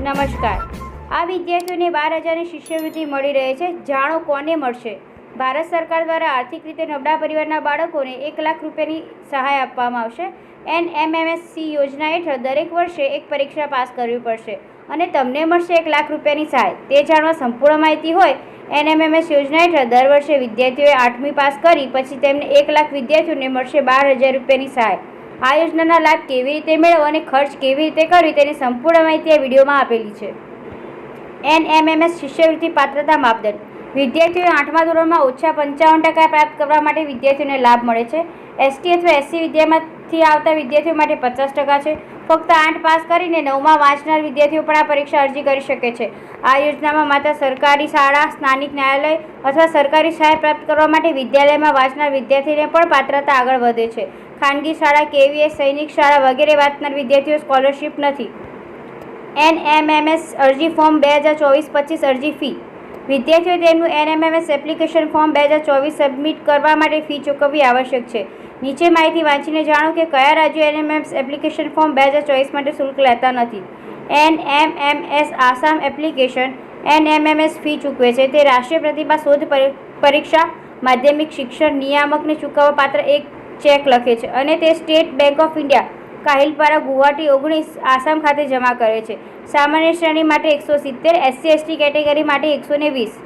નમસ્કાર। આ વિદ્યાર્થીઓને 12,000ની શિષ્યવૃત્તિ મળી રહી છે। જાણો કોને મળશે। ભારત સરકાર દ્વારા આર્થિક રીતે નબળા પરિવારના બાળકોને 1 લાખ રૂપિયાની સહાય આપવામાં આવશે। NMMSC યોજના હેઠળ દરેક વર્ષે એક પરીક્ષા પાસ કરવી પડશે અને તમને મળશે 1 લાખ રૂપિયાની સહાય। તે જાણવા સંપૂર્ણ માહિતી હોય NMMS યોજના હેઠળ દર વર્ષે વિદ્યાર્થીઓએ 8મી પાસ કરી પછી તેમને 1 લાખ વિદ્યાર્થીઓને મળશે 12,000 રૂપિયાની સહાય। આ યોજનાના લાભ કેવી રીતે મેળવવો અને ખર્ચ કેવી રીતે કરવી તેની સંપૂર્ણ માહિતી આ વિડીયોમાં આપેલી છે। NMMS શિષ્યવૃત્તિ પાત્રતા માપદંડ। વિદ્યાર્થીઓએ 8મા ધોરણમાં ઓછા 55% પ્રાપ્ત કરવા માટે વિદ્યાર્થીઓને લાભ મળે છે। ST અથવા SC વિદ્યામાંથી આવતા વિદ્યાર્થીઓ માટે 50% છે। ફક્ત 8 પાસ કરીને 9મા વાંચનાર વિદ્યાર્થીઓ પણ આ પરીક્ષા અરજી કરી શકે છે। આ યોજનામાં માત્ર સરકારી શાળા, સ્થાનિક ન્યાયાલય અથવા સરકારી સહાય પ્રાપ્ત કરવા માટે વિદ્યાલયમાં વાંચનાર વિદ્યાર્થીને પણ પાત્રતા આગળ વધે છે। ખાનગી શાળા, KVS, સૈનિક શાળા વગેરે વાંચનાર વિદ્યાર્થીઓ સ્કોલરશિપ નથી। NMMS અરજી ફોર્મ 2024-25 અરજી ફી। વિદ્યાર્થીઓએ તેમનું NMMS એપ્લિકેશન ફોર્મ 2024 સબમિટ કરવા માટે ફી ચૂકવવી આવશ્યક છે। નીચે માહિતી વાંચીને જાણો કે કયા રાજ્યો NMMS એપ્લિકેશન ફોર્મ 2024 માટે શુલ્ક લેતા નથી। NMMS Assam application NMMS fee ચૂકવે છે। તે રાષ્ટ્રીય પ્રતિભા શોધ પરીક્ષા માધ્યમિક શિક્ષણ નિયામકને ચૂકવવા પાત્ર એક ચેક લખે છે અને તે State Bank of India, Kahilipara, Guwahati 19, Assam ખાતે જમા કરે છે। સામાન્ય શ્રેણી માટે 170, SC/ST કેટેગરી માટે 120।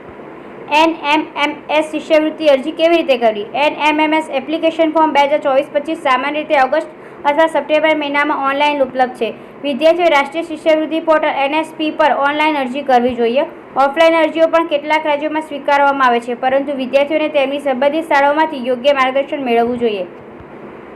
NMMS શિષ્યવૃત્તિ અરજી કેવી રીતે કરવી? NMMS એપ્લિકેશન ફોર્મ 2024-25 સામાન્ય રીતે ઓગસ્ટ અથવા સપ્ટેમ્બર મહિનામાં ઓનલાઈન ઉપલબ્ધ છે। વિદ્યાર્થીઓએ રાષ્ટ્રીય શિષ્યવૃત્તિ પોર્ટલ NSP પર ઓનલાઈન અરજી કરવી જોઈએ। ઓફલાઈન અરજીઓ પણ કેટલાક રાજ્યોમાં સ્વીકારવામાં આવે છે, પરંતુ વિદ્યાર્થીઓને તેમની સંબંધિત શાળાઓમાંથી યોગ્ય માર્ગદર્શન મેળવવું જોઈએ।